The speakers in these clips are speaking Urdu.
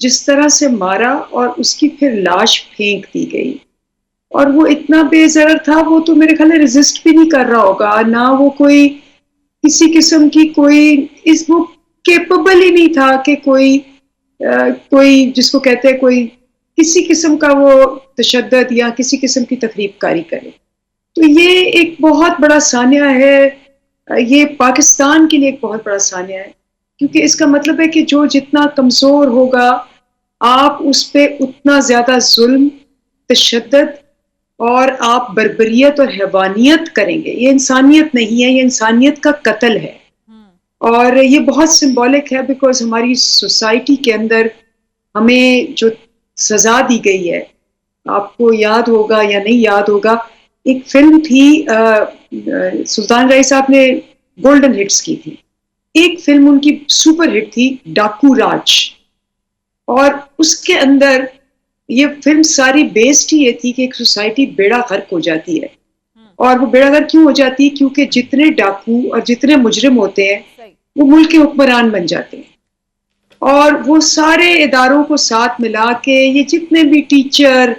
جس طرح سے مارا اور اس کی پھر لاش پھینک دی گئی. اور وہ اتنا بے ضرر تھا, وہ تو میرے خیال ہے ریزسٹ بھی نہیں کر رہا ہوگا, نہ وہ کوئی کسی قسم کی وہ کیپبل ہی نہیں تھا کہ کوئی جس کو کہتے ہیں کوئی کسی قسم کا وہ تشدد یا کسی قسم کی تخریب کاری کرے. تو یہ ایک بہت بڑا سانحہ ہے, یہ پاکستان کے لیے ایک بہت بڑا سانحہ ہے, کیونکہ اس کا مطلب ہے کہ جو جتنا کمزور ہوگا آپ اس پہ اتنا زیادہ ظلم, تشدد اور آپ بربریت اور حیوانیت کریں گے. یہ انسانیت نہیں ہے, یہ انسانیت کا قتل ہے. اور یہ بہت سمبولک ہے بیکاز ہماری سوسائٹی کے اندر ہمیں جو سزا دی گئی ہے, آپ کو یاد ہوگا یا نہیں یاد ہوگا, ایک فلم تھی سلطان رائی صاحب نے گولڈن ہٹس کی تھی, ایک فلم ان کی سپر ہٹ تھی ڈاکو راج, اور اس کے اندر یہ فلم ساری بیسڈ ہی یہ تھی کہ ایک سوسائٹی بیڑا غرق ہو جاتی ہے. اور وہ بیڑا غرق کیوں ہو جاتی ہے؟ کیونکہ جتنے ڈاکو اور جتنے مجرم ہوتے ہیں وہ ملک کے حکمران بن جاتے ہیں, اور وہ سارے اداروں کو ساتھ ملا کے یہ جتنے بھی ٹیچر,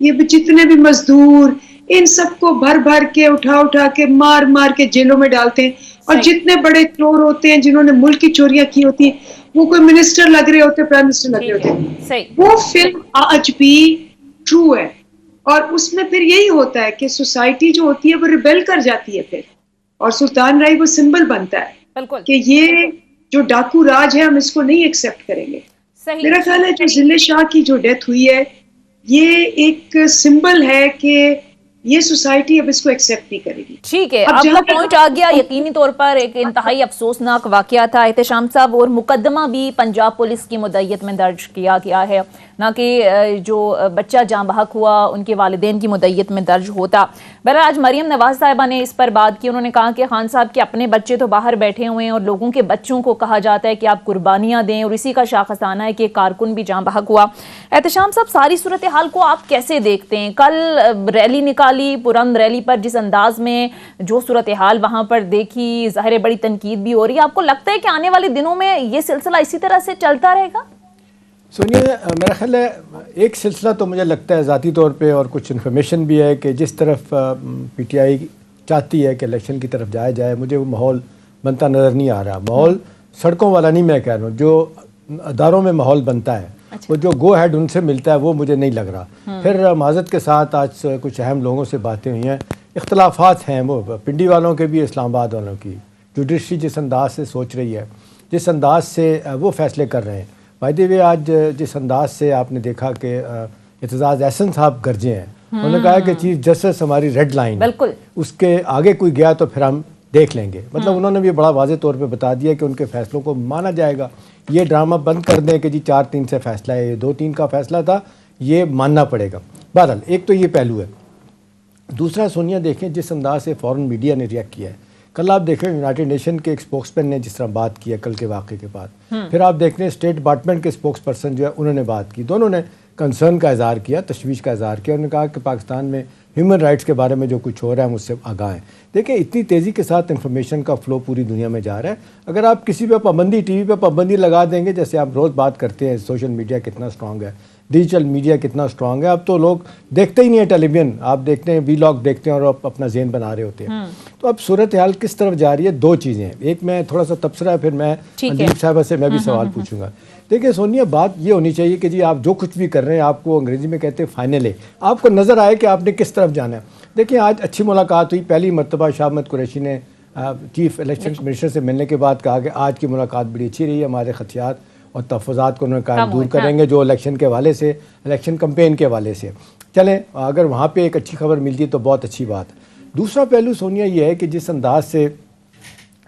یہ جتنے بھی مزدور, ان سب کو بھر بھر کے اٹھا کے مار مار کے جیلوں میں ڈالتے ہیں. اور جتنے بڑے چور ہوتے ہیں جنہوں نے ملک کی چوریاں کی ہوتی ہیں, وہ کوئی منسٹر لگ رہے ہوتے, پرائم منسٹر لگ رہے ہوتے. وہ فلم آج بھی ٹرو ہے, اور اس میں پھر یہی ہوتا ہے کہ سوسائٹی جو ہوتی ہے وہ ریبیل کر جاتی ہے پھر, اور سلطان رائی وہ سمبل بنتا ہے کہ یہ جو ڈاکو راج ہے ہم اس کو نہیں ایکسیپٹ کریں گے. میرا خیال ہے جو ضلع شاہ کی جو ڈیتھ ہوئی ہے یہ ایک سمبل ہے کہ یہ سوسائٹی اب اس کو ایکسیپٹ نہیں کرے گی. ٹھیک ہے, آپ کا پوائنٹ آ گیا. یقینی طور پر ایک انتہائی افسوسناک واقعہ تھا احتشام صاحب, اور مقدمہ بھی پنجاب پولیس کی مدعیت میں درج کیا گیا ہے, نہ کہ جو بچہ جاں بحق ہوا ان کے والدین کی مدعیت میں درج ہوتا. بہرحال آج مریم نواز صاحبہ نے اس پر بات کی. انہوں نے کہا کہ خان صاحب کے اپنے بچے تو باہر بیٹھے ہوئے ہیں اور لوگوں کے بچوں کو کہا جاتا ہے کہ آپ قربانیاں دیں, اور اسی کا شاخسانہ ہے کہ کارکن بھی جاں بحق ہوا. احتشام صاحب, ساری صورتحال کو آپ کیسے دیکھتے ہیں؟ کل ریلی نکالی, پرامن ریلی پر جس انداز میں جو صورتحال وہاں پر دیکھی, ظاہر بڑی تنقید بھی ہو رہی ہے. آپ کو لگتا ہے کہ آنے والے دنوں میں یہ سلسلہ اسی طرح سے چلتا رہے گا؟ سنیے, میرا خیال ہے ایک سلسلہ تو مجھے لگتا ہے ذاتی طور پہ, اور کچھ انفارمیشن بھی ہے کہ جس طرف پی ٹی آئی چاہتی ہے کہ الیکشن کی طرف جایا جائے, مجھے وہ ماحول بنتا نظر نہیں آ رہا. ماحول سڑکوں والا نہیں میں کہہ رہا ہوں, جو اداروں میں ماحول بنتا ہے وہ جو گو ہیڈ ان سے ملتا ہے وہ مجھے نہیں لگ رہا. پھر معذرت کے ساتھ آج کچھ اہم لوگوں سے باتیں ہوئی ہیں, اختلافات ہیں وہ پنڈی والوں کے بھی, اسلام آباد والوں کی. جوڈیشری جس انداز سے سوچ رہی ہے, جس انداز سے وہ فیصلے کر رہے ہیں, بائی دی وے آج جس انداز سے آپ نے دیکھا کہ اعتزاز احسن صاحب گرجے ہیں, انہوں نے کہا کہ چیف جسٹس ہماری ریڈ لائن, بالکل اس کے آگے کوئی گیا تو پھر ہم دیکھ لیں گے. مطلب انہوں نے بھی بڑا واضح طور پہ بتا دیا کہ ان کے فیصلوں کو مانا جائے گا. یہ ڈرامہ بند کر دیں کہ جی 4-3 سے فیصلہ ہے, یہ 2-3 کا فیصلہ تھا, یہ ماننا پڑے گا. بہرحال ایک تو یہ پہلو ہے. دوسرا سونیا دیکھیں جس انداز سے فورن میڈیا نے ریئیکٹ کیا ہے. کل آپ دیکھیں یونائٹڈ نیشن کے ایک اسپوکس پرسن نے جس طرح بات کی ہے کل کے واقعے کے بعد, پھر آپ دیکھ رہے ہیں اسٹیٹ ڈپارٹمنٹ کے اسپوکس پرسن جو ہے انہوں نے بات کی. دونوں نے کنسرن کا اظہار کیا, تشویش کا اظہار کیا. انہوں نے کہا کہ پاکستان میں ہیومن رائٹس کے بارے میں جو کچھ ہو رہا ہے ہم اس سے آگاہ ہیں. دیکھیں اتنی تیزی کے ساتھ انفارمیشن کا فلو پوری دنیا میں جا رہا ہے. اگر آپ کسی پہ پابندی, ٹی وی پہ پابندی لگا دیں گے, جیسے آپ روز بات کرتے ہیں سوشل میڈیا کتنا اسٹرانگ ہے, ڈیجیٹل میڈیا کتنا اسٹرانگ ہے, اب تو لوگ دیکھتے ہی نہیں ہیں ٹیلی ویژن, آپ دیکھتے ہیں وی لاگ دیکھتے ہیں اور اپنا ذہن بنا رہے ہوتے ہیں. تو اب صورتحال کس طرف جا رہی ہے, دو چیزیں ہیں. ایک میں تھوڑا سا تبصرہ ہے, پھر میں اندیپ صاحبہ سے میں بھی سوال پوچھوں گا. دیکھیں سونیا, بات یہ ہونی چاہیے کہ جی آپ جو کچھ بھی کر رہے ہیں آپ کو انگریزی میں کہتے ہیں فائنل ہے, آپ کو نظر آئے کہ آپ نے کس طرف جانا ہے. دیکھیں آج اچھی ملاقات ہوئی, پہلی مرتبہ شاہ احمد قریشی نے چیف الیکشن کمشنر سے ملنے کے بعد کہا کہ آج کی ملاقات بڑی اچھی رہی ہے, ہمارے خدشات اور تحفظات کو انہوں نے کہا دور کریں گے جو الیکشن کے حوالے سے, الیکشن کمپین کے حوالے سے. چلیں اگر وہاں پہ ایک اچھی خبر ملتی ہے تو بہت اچھی بات. دوسرا پہلو سونیا یہ ہے کہ جس انداز سے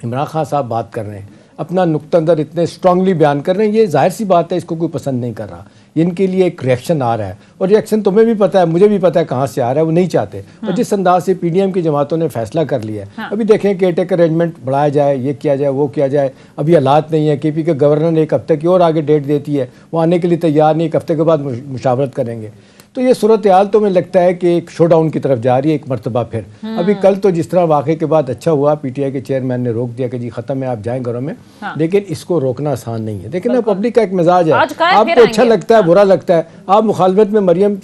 عمران خان صاحب بات کر رہے ہیں, اپنا نقطہ نظر اتنے اسٹرانگلی بیان کر رہے ہیں, یہ ظاہر سی بات ہے اس کو کوئی پسند نہیں کر رہا. ان کے لیے ایک ریئیکشن آ رہا ہے, اور ریئیکشن تمہیں بھی پتہ ہے, مجھے بھی پتہ ہے کہاں سے آ رہا ہے, وہ نہیں چاہتے. اور جس انداز سے پی ڈی ایم کی جماعتوں نے فیصلہ کر لیا ہے, ابھی دیکھیں کہ ٹیک ارینجمنٹ بڑھایا جائے, یہ کیا جائے, وہ کیا جائے, ابھی حالات نہیں ہے. کے پی کے گورنر نے ایک ہفتے کی اور آگے ڈیٹ دیتی ہے, وہ آنے کے لیے تیار نہیں, ایک ہفتے کے بعد مشاورت کریں گے. تو یہ صورتحال تو مجھے لگتا ہے کہ ایک شو ڈاؤن کی طرف جا رہی ہے ایک مرتبہ پھر. ابھی کل تو جس طرح واقعے کے بعد اچھا ہوا پی ٹی آئی کے چیئرمین نے روک دیا کہ جی ختم ہے آپ جائیں گھروں میں, لیکن اس کو روکنا آسان نہیں ہے. دیکھیں نا پبلک کا ایک مزاج ہے, آپ کو اچھا لگتا ہے برا لگتا ہے, آپ مخالفت میں مریم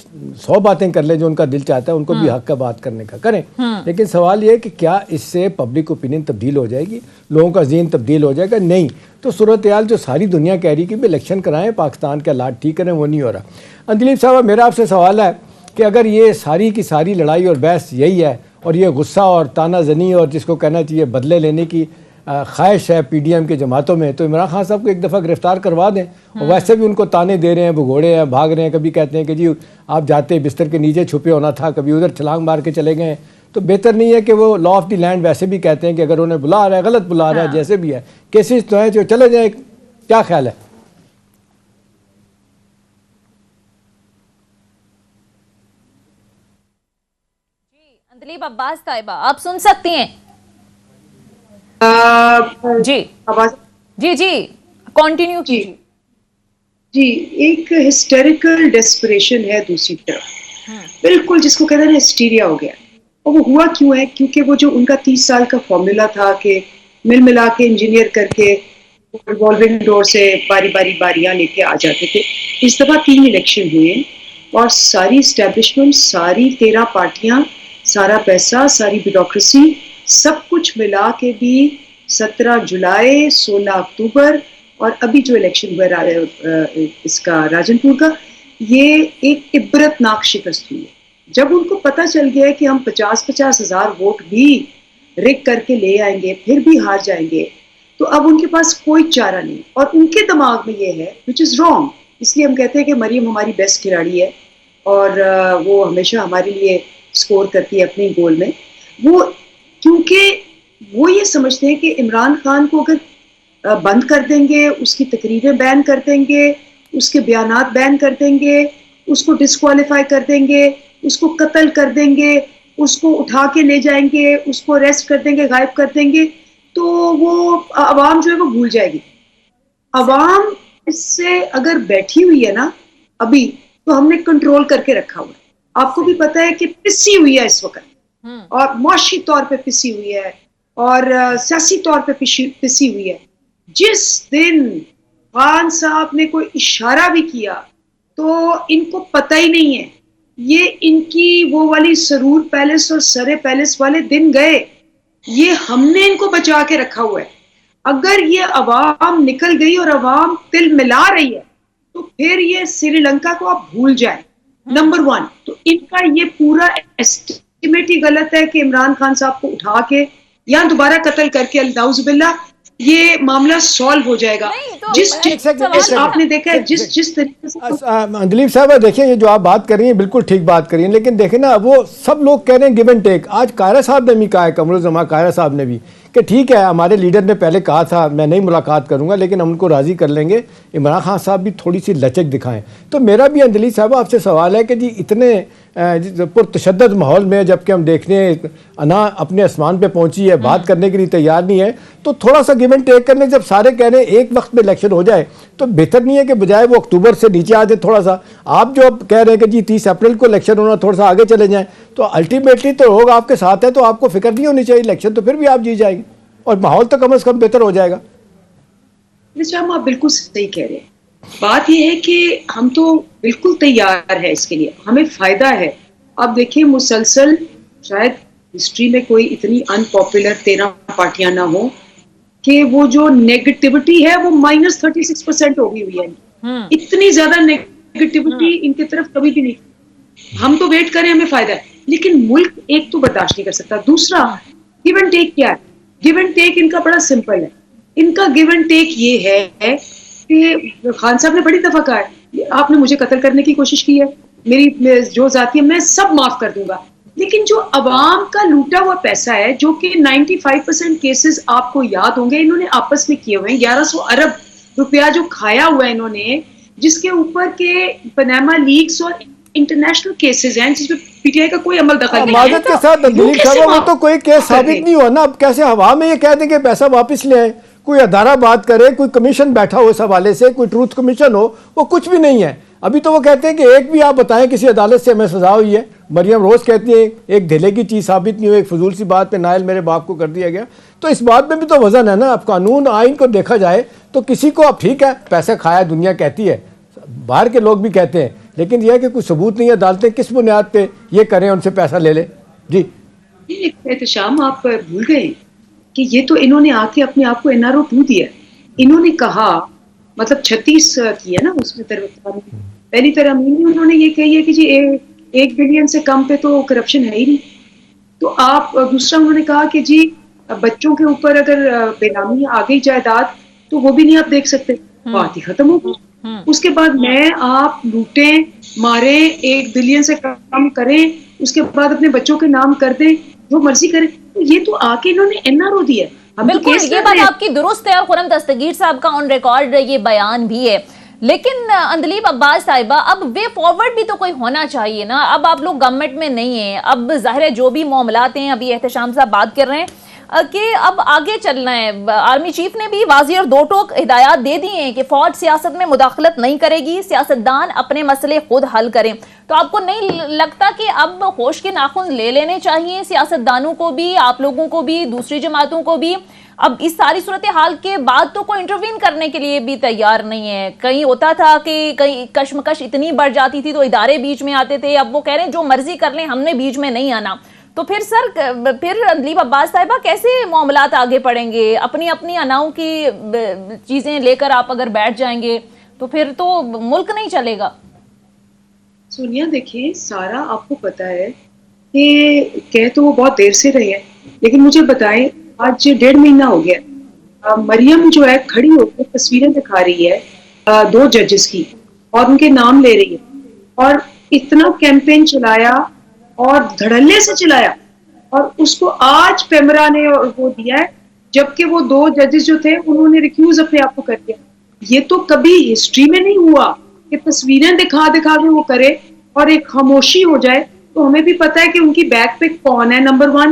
100 باتیں کر لیں جو ان کا دل چاہتا ہے, ان کو بھی حق کا بات کرنے کا کریں, لیکن سوال یہ ہے کہ کیا اس سے پبلک اوپینین تبدیل ہو جائے گی, لوگوں کا ذہن تبدیل ہو جائے گا؟ نہیں. تو صورتحال جو ساری دنیا کہہ رہی کہ بھی الیکشن کرائیں, پاکستان کے حالات ٹھیک کریں, وہ نہیں ہو رہا. اندلیب صاحب میرا آپ سے سوال ہے کہ اگر یہ ساری کی ساری لڑائی اور بحث یہی ہے اور یہ غصہ اور تانہ زنی اور جس کو کہنا چاہیے بدلے لینے کی خواہش ہے پی ڈی ایم کے جماعتوں میں, تو عمران خان صاحب کو ایک دفعہ گرفتار کروا دیں. اور ویسے بھی ان کو تانے دے رہے ہیں, بھگوڑے ہیں, بھاگ رہے ہیں, کبھی کہتے ہیں کہ جی آپ جاتے بستر کے نیچے چھپے ہونا تھا, کبھی ادھر چھلانگ مار کے چلے گئے ہیں. تو بہتر نہیں ہے کہ وہ لا آف دی لینڈ ویسے بھی کہتے ہیں کہ اگر انہیں بلا رہا ہے غلط بلا رہا ہے, جیسے بھی ہے کیسز تو ہیں جو چلے جائیں, کیا خیال ہے؟ اندلیب عباس طیبہ آپ سن سکتی ہیں؟ جی جی جی کنٹینیو کیجیے. جی ایک ہسٹیریکل ڈیسپریشن ہے دوسری طرف, بالکل جس کو کہتے ہیں ہسٹیریا ہو گیا. اور وہ ہوا کیوں ہے؟ کیونکہ وہ جو ان کا 30 سال کا فارمولا تھا کہ مل ملا کے انجینئر کر کے ریوالونگ ڈور سے باریاں لے کے آ جاتے تھے. اس دفعہ 3 الیکشن ہوئے اور ساری اسٹیبلشمنٹ, ساری 13 پارٹیاں, سارا پیسہ, ساری بیوروکریسی, سب کچھ ملا کے بھی 17 جولائی 16 اکتوبر اور ابھی جو الیکشن ہوا اس کا راجن پور کا, یہ ایک عبرت ناک شکست ہوئی ہے. جب ان کو پتہ چل گیا کہ ہم 50 ہزار ووٹ بھی ریگ کر کے لے آئیں گے پھر بھی ہار جائیں گے, تو اب ان کے پاس کوئی چارہ نہیں. اور ان کے دماغ میں یہ ہے وچ از رانگ. اس لیے ہم کہتے ہیں کہ مریم ہماری بیسٹ کھلاڑی ہے اور وہ ہمیشہ ہمارے لیے سکور کرتی ہے اپنے گول میں. وہ کیونکہ وہ یہ سمجھتے ہیں کہ عمران خان کو اگر بند کر دیں گے, اس کی تقریریں بین کر دیں گے, اس کے بیانات بین کر دیں گے, اس کو ڈسکوالیفائی کر دیں گے, اس کو قتل کر دیں گے, اس کو اٹھا کے لے جائیں گے, اس کو اریسٹ کر دیں گے, غائب کر دیں گے, تو وہ عوام جو ہے وہ بھول جائے گی. عوام اس سے اگر بیٹھی ہوئی ہے نا ابھی, تو ہم نے کنٹرول کر کے رکھا ہوا ہے. آپ کو بھی پتا ہے کہ پسی ہوئی ہے اس وقت, اور معاشی طور پہ پسی ہوئی ہے اور سیاسی طور پہ پسی ہوئی ہے. جس دن خان صاحب نے کوئی اشارہ بھی کیا تو ان کو پتہ ہی نہیں ہے, یہ ان کی وہ والی سرور پیلس اور سرے پیلس والے دن گئے. یہ ہم نے ان کو بچا کے رکھا ہوا ہے. اگر یہ عوام نکل گئی اور عوام تل ملا رہی ہے تو پھر یہ سری لنکا کو آپ بھول جائیں. نمبر 1 تو ان کا یہ پورا ایسٹیمیٹ ہی غلط ہے کہ عمران خان صاحب کو اٹھا کے یا دوبارہ قتل کر کے نعوذ باللہ یہ معاملہ سالو ہو جائے گا. آپ نے دیکھا ہے جس طریقے سے اندلیب صاحبہ دیکھیں یہ جو آپ بات کر رہی ہیں بالکل ٹھیک بات کر رہی ہیں, لیکن دیکھیں نا وہ سب لوگ کہہ رہے ہیں گیو اینڈ ٹیک. آج قاہرہ صاحب نے بھی کہا ہے, قمر الزمان قاہرہ صاحب نے بھی, کہ ٹھیک ہے ہمارے لیڈر نے پہلے کہا تھا میں نہیں ملاقات کروں گا لیکن ہم ان کو راضی کر لیں گے, عمران خان صاحب بھی تھوڑی سی لچک دکھائیں. تو میرا بھی اندلیب صاحبہ آپ سے سوال ہے کہ جی اتنے پرتشدد ماحول میں جب کہ ہم دیکھنے انا اپنے آسمان پہ پہنچی ہے, بات کرنے کے لیے تیار نہیں ہے, تو تھوڑا سا گیو اینڈ ٹیک کرنے, جب سارے کہہ رہے ہیں ایک وقت میں الیکشن ہو جائے تو بہتر نہیں ہے کہ بجائے وہ اکتوبر سے نیچے آ جائے تھوڑا سا, آپ جو اب کہہ رہے ہیں کہ جی 30 اپریل کو الیکشن ہونا, تھوڑا سا آگے چلے جائیں, تو الٹیمیٹلی تو ہوگا آپ کے ساتھ ہے, تو آپ کو فکر نہیں ہونی چاہیے الیکشن تو پھر بھی آپ جیت جائیں گے اور ماحول تو کم از کم بہتر ہو جائے گا. آپ بالکل صحیح کہہ رہے ہیں. بات یہ ہے کہ ہم تو بالکل تیار ہے اس کے لیے, ہمیں فائدہ ہے. آپ دیکھیں مسلسل شاید ہسٹری میں کوئی اتنی ان پاپولر 13 پارٹیاں نہ ہوں کہ وہ جو نیگیٹیوٹی ہے وہ -36% ہو گئی ہوئی ہے. اتنی زیادہ نیگیٹیوٹی ان کی طرف کبھی بھی نہیں. ہم تو ویٹ کریں, ہمیں فائدہ ہے, لیکن ملک ایک تو برداشت نہیں کر سکتا. دوسرا گیو اینڈ ٹیک کیا ہے؟ گیو اینڈ ٹیک ان کا بڑا سمپل ہے. ان کا گیو اینڈ ٹیک یہ ہے کہ خان صاحب نے بڑی دفعہ کہا ہے آپ نے مجھے قتل کرنے کی کوشش کی ہے, میری جو ذاتی ہے میں سب معاف کر دوں گا, لیکن جو عوام کا لوٹا ہوا پیسہ ہے جو کہ 95% کیسز آپ کو یاد ہوں گے انہوں نے آپس میں کیے ہوئے ہیں, 1100 ارب روپیہ جو کھایا ہوا ہے انہوں نے, جس کے اوپر کے پناما لیکس اور انٹرنیشنل کیسز ہیں جس میں پی ٹی آئی کا کوئی عمل دخل نہیں ہے. معذرت کے ساتھ اندلیب صاحبہ وہ تو کوئی کیس ثابت نہیں ہوا نا, اب کیسے ہوا میں یہ کہہ دیں کہ پیسہ واپس لے آئیں, کوئی ادارہ بات کرے, کوئی کمیشن بیٹھا ہو اس حوالے سے, کوئی ٹروتھ کمیشن ہو, وہ کچھ بھی نہیں ہے. ابھی تو وہ کہتے ہیں کہ ایک بھی آپ بتائیں کسی عدالت سے ہمیں سزا ہوئی ہے. مریم روز کہتی ہیں ایک دھلے کی چیز ثابت نہیں ہوئی, ایک فضول سی بات پہ نائل میرے باپ کو کر دیا گیا. تو اس بات میں بھی تو وزن ہے نا. اب قانون آئین کو دیکھا جائے تو کسی کو, اب ٹھیک ہے پیسے کھایا دنیا کہتی ہے, باہر کے لوگ بھی کہتے ہیں, لیکن یہ ہے کہ کوئی ثبوت نہیں ہے. عدالتیں کس بنیاد پہ یہ کریں, ان سے پیسہ لے لیں. جی احتشام, آپ بھول گئے کہ یہ تو انہوں نے آ کے اپنے آپ کو NRO 2 دیا. انہوں نے کہا, مطلب 36 کی ہے نا اس میں پہلی ترمیم انہوں نے یہ کہی ہے کہ جی 1 بلین سے کم پہ تو کرپشن ہے ہی نہیں. تو آپ دوسرا انہوں نے کہا کہ جی بچوں کے اوپر اگر بے نامی آ گئی جائیداد تو وہ بھی نہیں آپ دیکھ سکتے, بات ہی ختم ہو گئی. اس کے بعد میں آپ لوٹیں ماریں 1 بلین سے کم کریں, اس کے بعد اپنے بچوں کے نام کر دیں, جو مرضی کریں. یہ تو آ کے انہوں نے NRO دیا. بالکل یہ بات آپ کی درست ہے, اور خرم دستگیر صاحب کا آن ریکارڈ یہ بیان بھی ہے. لیکن اندلیب عباس صاحبہ, اب وے فارورڈ بھی تو کوئی ہونا چاہیے نا. اب آپ لوگ گورنمنٹ میں نہیں ہیں, اب ظاہر ہے جو بھی معاملات ہیں, ابھی احتشام صاحب بات کر رہے ہیں کہ اب آگے چلنا ہے. آرمی چیف نے بھی واضح اور دو ٹوک ہدایات دے دی ہیں کہ فوج سیاست میں مداخلت نہیں کرے گی, سیاستدان اپنے مسئلے خود حل کریں. تو آپ کو نہیں لگتا کہ اب ہوش کے ناخن لے لینے چاہیے سیاستدانوں کو بھی, آپ لوگوں کو بھی, دوسری جماعتوں کو بھی؟ اب اس ساری صورتحال کے بعد تو کوئی انٹروین کرنے کے لیے بھی تیار نہیں ہے. کہیں ہوتا تھا کہ کہیں کشمکش اتنی بڑھ جاتی تھی تو ادارے بیچ میں آتے تھے, اب وہ کہہ رہے ہیں جو مرضی کر لیں, ہم نے بیچ میں نہیں آنا. تو پھر سر, پھر اندلیب عباس صاحبہ کیسے معاملات آگے پڑھیں گے؟ اپنی اپنی اناؤں کی چیزیں لے کر آپ اگر بیٹھ جائیں گے تو پھر تو ملک نہیں چلے گا. سونیا دیکھیں, سارا آپ کو پتا ہے کہ کہہ تو وہ بہت دیر سے رہے ہیں, لیکن مجھے بتائیں آج 1.5 مہینہ ہو گیا, مریم جو ہے کھڑی ہو کے تصویریں دکھا رہی ہے 2 ججز کی اور ان کے نام لے رہی ہے, اور اتنا کیمپین چلایا اور دھڑلے سے چلایا, اور اس کو آج پیمرا نے وہ دیا ہے, جبکہ وہ 2 ججز جو تھے انہوں نے ریکیوز اپنے آپ کو کر دیا. یہ تو کبھی ہسٹری میں نہیں ہوا کہ تصویریں دکھا دکھا کے وہ کرے اور ایک خاموشی ہو جائے. تو ہمیں بھی پتا ہے کہ ان کی بیک پہ کون ہے نمبر 1.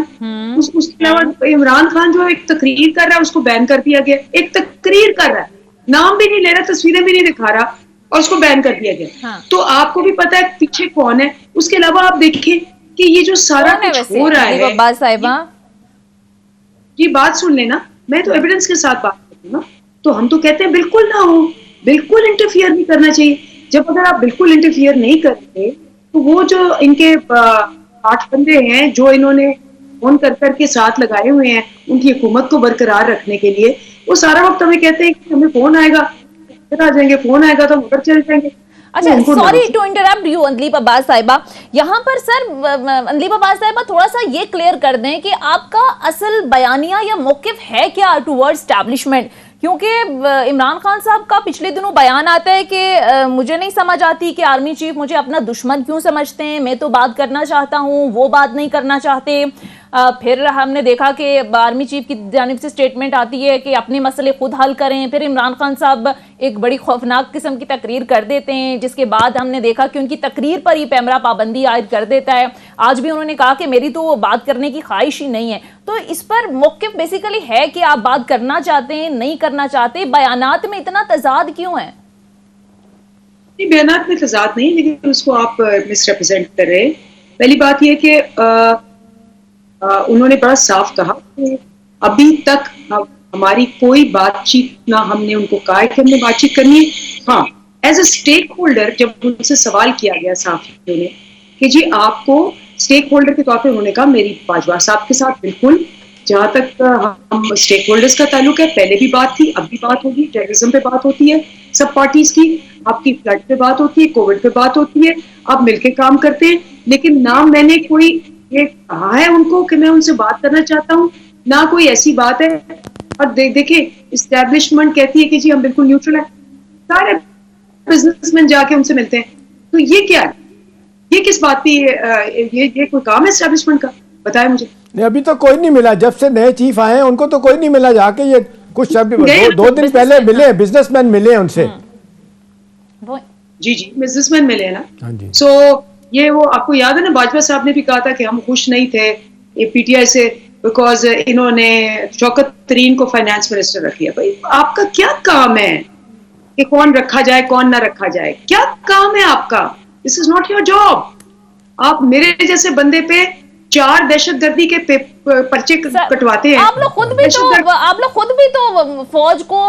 اس کے علاوہ عمران خان جو ایک تقریر کر رہا ہے اس کو بین کر دیا گیا. ایک تقریر کر رہا ہے, نام بھی نہیں لے رہا, تصویریں بھی نہیں دکھا رہا, اور اس کو بین کر دیا گیا. تو آپ کو بھی پتا ہے پیچھے کون ہے. اس کے علاوہ آپ دیکھیں کہ یہ جو سارا کچھ ہو رہا ہے, یہ بات سن لینا, میں تو ایویڈنس کے ساتھ بات کرتی ہوں نا. تو ہم تو کہتے ہیں بالکل نہ ہو, بالکل انٹرفیئر نہیں کرنا چاہیے. جب اگر آپ بالکل انٹرفیئر نہیں کرتے تو وہ جو ان کے 8 بندے ہیں جو انہوں نے فون کر کے ساتھ لگائے ہوئے ہیں ان کی حکومت کو برقرار رکھنے کے لیے, وہ سارا وقت ہمیں کہتے ہیں کہ ہمیں فون آئے گا ادھر آ جائیں گے, فون آئے گا تو ہم ادھر چل جائیں گے. اچھا, سوری ٹو انٹرپٹ یو اندلیب عباس صاحبہ, یہاں پر سر اندلیب عباس صاحبہ تھوڑا سا یہ کلیئر کر دیں کہ آپ کا اصل بیانیہ یا موقف ہے کیا ٹوورڈ اسٹیبلشمنٹ. کیونکہ عمران خان صاحب کا پچھلے دنوں بیان آتا ہے کہ مجھے نہیں سمجھ آتی کہ آرمی چیف مجھے اپنا دشمن کیوں سمجھتے ہیں, میں تو بات کرنا چاہتا ہوں, وہ بات نہیں کرنا چاہتے. پھر ہم نے دیکھا کہ آرمی چیف کی جانب سے سٹیٹمنٹ آتی ہے کہ اپنے مسئلے خود حل کریں. پھر عمران خان صاحب ایک بڑی خوفناک قسم کی تقریر کر دیتے ہیں, جس کے بعد ہم نے دیکھا کہ ان کی تقریر پر ہی پیمرا پابندی عائد کر دیتا ہے. آج بھی انہوں نے کہا کہ میری تو بات کرنے کی خواہش ہی نہیں ہے. تو اس پر موقف بیسیکلی ہے کہ آپ بات کرنا چاہتے ہیں, نہیں کرنا چاہتے, بیانات میں اتنا تضاد کیوں ہے؟ بیانات میں تضاد نہیں, لیکن اس کو آپ مس ریپرزینٹ کر رہے. پہلی بات یہ کہ انہوں نے بڑا صاف کہا کہ ابھی تک ہماری کوئی بات چیت نہ ہم نے ان کو کہا ہے کہ ہم نے بات چیت کرنی ہے. ہاں, ایز اے اسٹیک ہولڈر جب ان سے سوال کیا گیا صحافیوں نے کہ جی آپ کو اسٹیک ہولڈر کے طور پہ, انہوں نے کہا میری باجوہ صاحب کے ساتھ بالکل جہاں تک ہم اسٹیک ہولڈرز کا تعلق ہے پہلے بھی بات تھی, اب بھی بات ہوگی. ٹیررزم پہ بات ہوتی ہے سب پارٹیز کی, آپ کی فلڈ پہ بات ہوتی ہے, کووڈ پہ بات ہوتی ہے, آپ مل کے کام کرتے ہیں. لیکن نہ میں نے کوئی یہ کہا ہے ان کو کہ میں ان سے بات کرنا چاہتا ہوں, نہ کوئی ایسی بات ہے. اور دیکھیں اسٹیبلشمنٹ کہتی ہے کہ جی ہم بالکل نیوٹرل ہیں, سارے بزنس مین جا کے ان سے ملتے ہیں. تو یہ کیا ہے, یہ کس بات پہ, یہ کوئی کام ہے اسٹیبلشمنٹ کا؟ بتائیں مجھے. ابھی تو کوئی نہیں ملا, جب سے نئے چیف آئے ہیں ان کو تو کوئی نہیں ملا. جا کے یہ کچھ 2 دن پہلے ملے, بزنس مین ملے ان سے. جی بزنس مین ملے نا. سو یہ وہ آپ کو یاد ہے نا, باجوہ صاحب نے بھی کہا تھا کہ ہم خوش نہیں تھے پی ٹی آئی سے بیکاز انہوں نے شوکت ترین کو فائنانس منسٹر رکھ لیا. بھائی آپ کا کیا کام ہے, کہ کون رکھا جائے کون نہ رکھا جائے. کیا کام ہے آپ کا؟ دس از ناٹ یور جاب. آپ میرے جیسے بندے پہ 4 دہشت گردی کے پرچے کٹواتے ہیں. آپ لوگ خود بھی تو فوج کو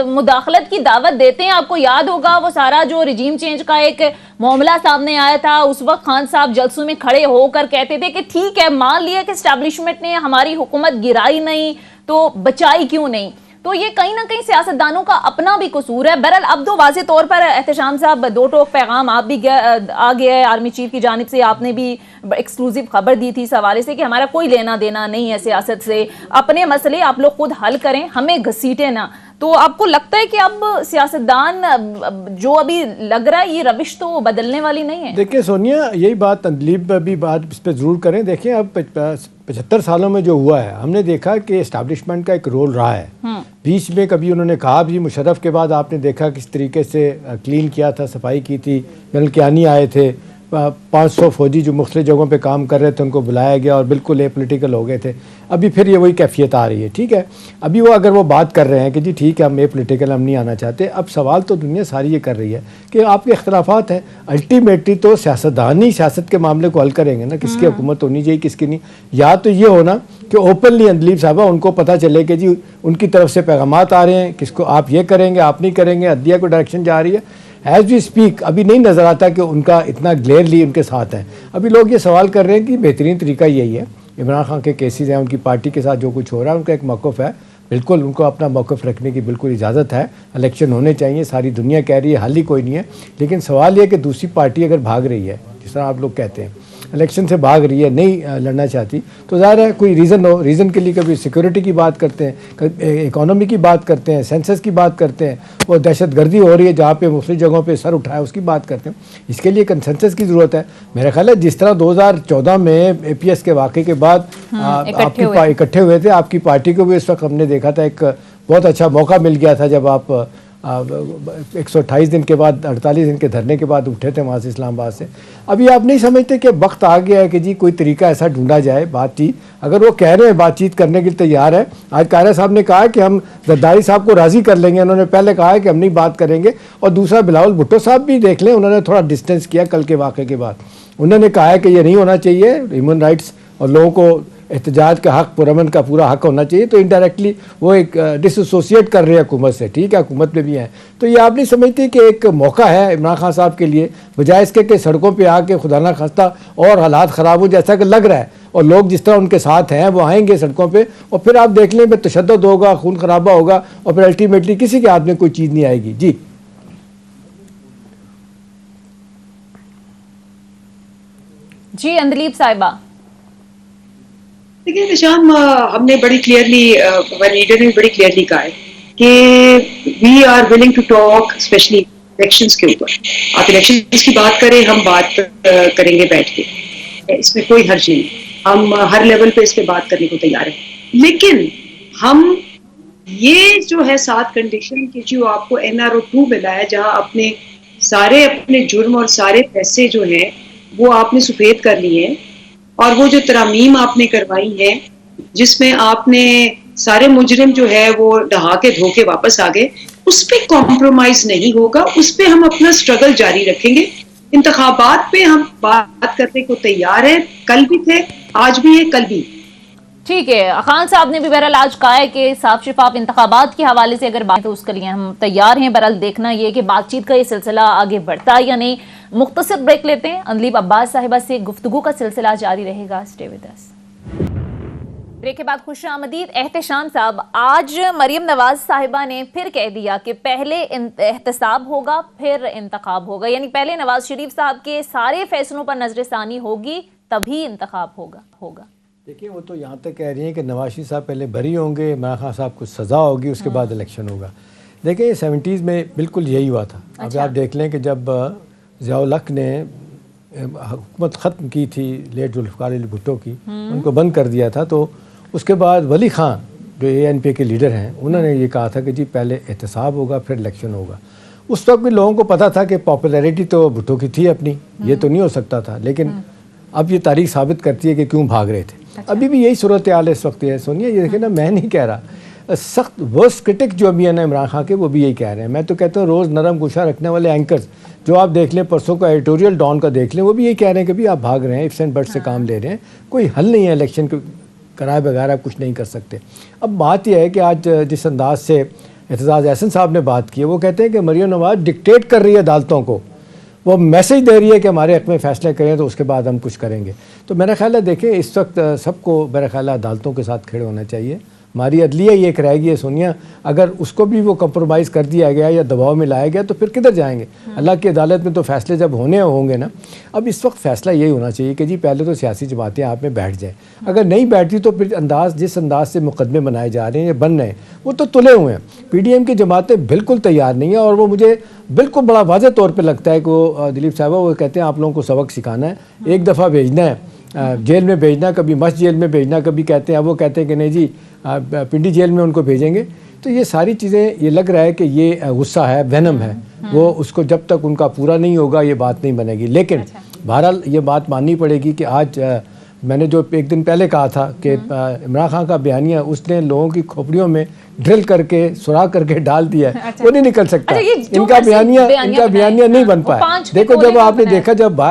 مداخلت کی دعوت دیتے ہیں. آپ کو یاد ہوگا وہ سارا جو رجیم چینج کا ایک معاملہ سامنے آیا تھا, اس وقت خان صاحب جلسوں میں کھڑے ہو کر کہتے تھے کہ ٹھیک ہے, مان لیا کہ اسٹیبلشمنٹ نے ہماری حکومت گرائی نہیں تو بچائی کیوں نہیں. تو یہ کہیں نہ کہیں سیاستدانوں کا اپنا بھی قصور ہے. بہرحال اب تو واضح طور پر احتشام صاحب 2 ٹوک پیغام آپ بھی آ گیا ہے آرمی چیف کی جانب سے. آپ نے بھی ایکسکلوزیو خبر دی تھی اس حوالے سے کہ ہمارا کوئی لینا دینا نہیں ہے سیاست سے, اپنے مسئلے آپ لوگ خود حل کریں, ہمیں گھسیٹیں نہ. تو آپ کو لگتا ہے کہ اب سیاستدان جو ابھی لگ رہا ہے یہ روش تو بدلنے والی نہیں ہے؟ دیکھیں سونیا, یہی بات تندلیب بھی بات اس پہ ضرور کریں. دیکھیں اب 75 سالوں میں جو ہوا ہے, ہم نے دیکھا کہ اسٹیبلشمنٹ کا ایک رول رہا ہے. بیچ میں کبھی انہوں نے کہا بھی, مشرف کے بعد آپ نے دیکھا کس طریقے سے کلین کیا تھا, صفائی کی تھی. جنرل کیانی آئے تھے, 500 فوجی جو مختلف جگہوں پہ کام کر رہے تھے ان کو بلایا گیا اور بالکل اے پولیٹیکل ہو گئے تھے. ابھی پھر یہ وہی کیفیت آ رہی ہے. ٹھیک ہے, ابھی وہ اگر وہ بات کر رہے ہیں کہ جی ٹھیک ہے ہم اے پولیٹیکل ہم نہیں آنا چاہتے, اب سوال تو دنیا ساری یہ کر رہی ہے کہ آپ کے اختلافات ہیں, الٹیمیٹلی تو سیاستدان ہی سیاست کے معاملے کو حل کریں گے نا, کس کی حکومت ہونی چاہیے کس کی نہیں. یا تو یہ ہونا کہ اوپنلی اندلیب صاحبہ ان کو پتہ چلے کہ جی ان کی طرف سے پیغامات آ رہے ہیں, کس کو آپ یہ کریں گے آپ نہیں کریں گے, عدلیہ کو ڈائریکشن جا رہی ہے. ایز وی اسپیک ابھی نہیں نظر آتا کہ ان کا اتنا گلیئرلی ان کے ساتھ ہے. ابھی لوگ یہ سوال کر رہے ہیں کہ بہترین طریقہ یہی ہے, عمران خان کے کیسز ہیں, ان کی پارٹی کے ساتھ جو کچھ ہو رہا ہے ان کا ایک موقف ہے, بالکل ان کو اپنا موقف رکھنے کی بالکل اجازت ہے. الیکشن ہونے چاہیے, ساری دنیا کہہ رہی ہے, حل ہی کوئی نہیں ہے. لیکن سوال یہ کہ دوسری پارٹی اگر بھاگ رہی ہے, جس طرح آپ لوگ کہتے ہیں الیکشن سے بھاگ رہی ہے, نہیں لڑنا چاہتی, تو ظاہر ہے کوئی ریزن ہو. ریزن کے لیے کبھی سیکورٹی کی بات کرتے ہیں, اکانومی کی بات کرتے ہیں, سینسس کی بات کرتے ہیں, وہ دہشت گردی ہو رہی ہے جہاں پہ مختلف جگہوں پہ سر اٹھایا اس کی بات کرتے ہیں. اس کے لیے کنسنسس کی ضرورت ہے. میرا خیال ہے جس طرح 2014 میں اے پی ایس کے واقعے کے بعد آپ کی اکٹھے ہوئے تھے, آپ کی پارٹی کو بھی اس وقت ہم نے دیکھا تھا ایک بہت اچھا موقع مل گیا تھا جب آپ 128 دن کے بعد 48 دن کے دھرنے کے بعد اٹھے تھے وہاں سے اسلام آباد سے. ابھی آپ نہیں سمجھتے کہ وقت آ گیا ہے کہ جی کوئی طریقہ ایسا ڈھونڈا جائے بات چیت, اگر وہ کہہ رہے ہیں بات چیت کرنے کے لیے تیار ہے. آج قاہرہ صاحب نے کہا کہ ہم زرداری صاحب کو راضی کر لیں گے, انہوں نے پہلے کہا ہے کہ ہم نہیں بات کریں گے. اور دوسرا بلاول بھٹو صاحب بھی دیکھ لیں, انہوں نے تھوڑا ڈسٹینس کیا کل کے واقعے کے بعد. انہوں نے کہا ہے کہ یہ نہیں ہونا چاہیے, ہیومن رائٹس اور لوگوں کو احتجاج کا حق, پرامن کا پورا حق ہونا چاہیے. تو انڈائریکٹلی وہ ایک ڈس ایسوسیٹ کر رہے ہیں حکومت سے. ٹھیک ہے, حکومت میں بھی ہیں. تو یہ آپ نہیں سمجھتے کہ ایک موقع ہے عمران خان صاحب کے لیے, بجائے اس کے کہ سڑکوں پہ آ کے خدا نہ خواستہ اور حالات خراب ہو جیسا کہ لگ رہا ہے, اور لوگ جس طرح ان کے ساتھ ہیں وہ آئیں گے سڑکوں پہ, اور پھر آپ دیکھ لیں پھر تشدد ہوگا, خون خرابہ ہوگا, اور پھر الٹیمیٹلی کسی کے ہاتھ میں کوئی چیز نہیں آئے گی. جی جی اندلیب صاحبہ. دیکھیں نشان, ہم نے بڑی کلیئرلی, ہمارے لیڈر نے بڑی کلیئرلی کہا ہے کہ we are willing to talk especially elections کے اوپر. آپ الیکشنز کی بات کریں, ہم بات کریں گے بیٹھ کے, اس میں کوئی حرج نہیں. ہم ہر لیول پہ اس پہ بات کرنے کو تیار ہیں. لیکن ہم یہ جو ہے 7 کنڈیشن کی جو آپ کو NRO2 ملا ہے, جہاں اپنے سارے اپنے جرم اور سارے پیسے جو ہیں وہ آپ نے سفید کر لیے ہیں, اور وہ جو ترامیم آپ نے کروائی ہے جس میں آپ نے سارے مجرم جو ہے وہ ڈہا کے دھو کے واپس آ گئے, اس پہ کمپرومائز نہیں ہوگا. اس پہ ہم اپنا سٹرگل جاری رکھیں گے. انتخابات پہ ہم بات کرنے کو تیار ہیں, کل بھی تھے, آج بھی ہے, کل بھی. ٹھیک ہے, خان صاحب نے بھی بہرحال آج کہا ہے کہ صاف شفاف انتخابات کے حوالے سے اگر بات تو اس کے لیے ہم تیار ہیں. بہرحال دیکھنا یہ کہ بات چیت کا یہ سلسلہ آگے بڑھتا ہے یا نہیں. مختصر بریک لیتے ہیں, اندلیب عباس صاحبہ سے گفتگو کا سلسلہ جاری رہے گا. Stay with us. بریک کے بعد خوش آمدید. احتشام صاحب, آج مریم نواز صاحبہ نے پھر کہہ دیا کہ پہلے احتساب ہوگا پھر انتخاب ہوگا, یعنی پہلے نواز شریف صاحب کے سارے فیصلوں پر نظر ثانی ہوگی تبھی انتخاب ہوگا. دیکھیں وہ تو یہاں تک کہہ رہی ہیں کہ نواز شریف صاحب پہلے بری ہوں گے, عمران خان صاحب کو سزا ہوگی, اس کے بعد الیکشن ہوگا. دیکھیں 70s میں بالکل یہی ہوا تھا. اب آپ دیکھ لیں کہ جب ضیاء الحق نے حکومت ختم کی تھی لیٹ ذوالفقار علی بھٹو کی, ان کو بند کر دیا تھا, تو اس کے بعد ولی خان جو ANP کے لیڈر ہیں انہوں نے یہ کہا تھا کہ جی پہلے احتساب ہوگا پھر الیکشن ہوگا. اس وقت بھی لوگوں کو پتہ تھا کہ پاپولیرٹی تو بھٹو کی تھی اپنی, یہ تو نہیں ہو سکتا تھا, لیکن اب یہ تاریخ ثابت کرتی ہے کہ کیوں بھاگ رہے تھے. ابھی بھی یہی صورتحال اس وقت ہے سونیا. یہ دیکھیں نا, میں نہیں کہہ رہا, سخت ورسٹ کرٹک جو بھی ہے نا عمران خان کے وہ بھی یہی کہہ رہے ہیں. میں تو کہتا ہوں روز نرم گوشہ رکھنے والے اینکرز جو آپ دیکھ لیں پرسوں کا ایڈیٹوریل ڈان کا دیکھ لیں وہ بھی یہی کہہ رہے ہیں کہ بھی آپ بھاگ رہے ہیں, ifs and buts سے کام لے رہے ہیں, کوئی حل نہیں ہے الیکشن کرائے بغیر آپ کچھ نہیں کر سکتے. اب بات یہ ہے کہ آج جس انداز سے اعتزاز احسن صاحب نے بات کی ہے وہ کہتے ہیں کہ مریم نواز ڈکٹیٹ کر رہی ہے عدالتوں کو, وہ میسج دے رہی ہے کہ ہمارے حق میں فیصلے کریں تو اس کے بعد ہم کچھ کریں گے. تو میرا خیال ہے دیکھیں اس وقت سب کو میرا خیال ہے عدالتوں کے ساتھ کھڑے ہونا چاہیے. ہماری عدلیہ یہ ایک رہے گی ہے سونیا, اگر اس کو بھی وہ کمپرومائز کر دیا گیا یا دباؤ میں لایا گیا تو پھر کدھر جائیں گے؟ اللہ کی عدالت میں تو فیصلے جب ہونے ہوں گے نا. اب اس وقت فیصلہ یہی ہونا چاہیے کہ جی پہلے تو سیاسی جماعتیں آپ میں بیٹھ جائیں, اگر نہیں بیٹھتی تو پھر جس انداز سے مقدمے بنائے جا رہے ہیں یا بن رہے ہیں وہ تو تلے ہوئے ہیں. پی ڈی ایم کی جماعتیں بالکل تیار نہیں ہیں, اور وہ مجھے بالکل بڑا واضح طور پہ لگتا ہے کہ وہ دلیپ صاحبہ وہ کہتے ہیں آپ لوگوں کو سبق سکھانا ہے, ایک دفعہ بھیجنا ہے جیل میں بھیجنا, کبھی مشت جیل میں بھیجنا, کبھی کہتے ہیں اب وہ کہتے ہیں کہ نہیں جی پنڈی جیل میں ان کو بھیجیں گے. تو یہ ساری چیزیں یہ لگ رہا ہے کہ یہ غصہ ہے, وینم ہے, وہ اس کو جب تک ان کا پورا نہیں ہوگا یہ بات نہیں بنے گی. لیکن بہرحال یہ بات ماننی پڑے گی کہ آج میں نے جو ایک دن پہلے کہا تھا کہ عمران خان کا بیانیہ اس نے لوگوں کی کھوپڑیوں میں ڈرل کر کے سوراخ کر کے ڈال دیا ہے, وہ نہیں نکل سکتا. ان کا بیانیہ نہیں بن پایا. دیکھو جب آپ نے دیکھا جب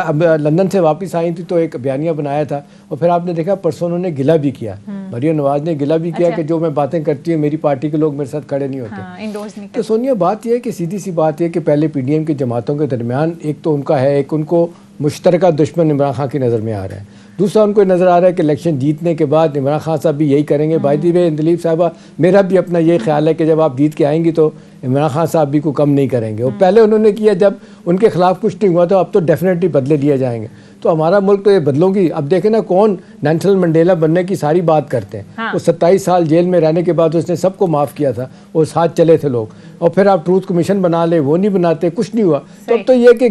لندن سے واپس آئی تھی تو ایک بیانیہ بنایا تھا, اور پھر آپ نے دیکھا پرسوں انہوں نے گلہ بھی کیا, مریم نواز نے گلہ بھی کیا کہ جو میں باتیں کرتی ہوں میری پارٹی کے لوگ میرے ساتھ کھڑے نہیں ہوتے. تو سونیا بات یہ ہے کہ سیدھی سی بات یہ کہ پہلے پی ڈی ایم کی جماعتوں کے درمیان ایک تو ان کا ہے, ایک ان کو مشترکہ دشمن عمران خان کی نظر میں آ رہا ہے, دوسرا ان کو نظر آ رہا ہے کہ الیکشن جیتنے کے بعد عمران خان صاحب بھی یہی کریں گے. بائی دی وے دلیپ صاحبہ میرا بھی اپنا یہ خیال ہے کہ جب آپ جیت کے آئیں گی تو عمران خان صاحب بھی کو کم نہیں کریں گے. وہ پہلے انہوں نے کیا جب ان کے خلاف کچھ نہیں ہوا تو اب تو ڈیفینیٹلی بدلے لیے جائیں گے. تو ہمارا ملک تو یہ بدلوں گی. اب دیکھیں نا کون نیلسن منڈیلا بننے کی ساری بات کرتے ہیں, وہ 27 سال جیل میں رہنے کے بعد اس نے سب کو معاف کیا تھا, وہ ساتھ چلے تھے لوگ, اور پھر آپ ٹروتھ کمیشن بنا لے وہ نہیں بناتے, کچھ نہیں ہوا. تو اب تو یہ کہ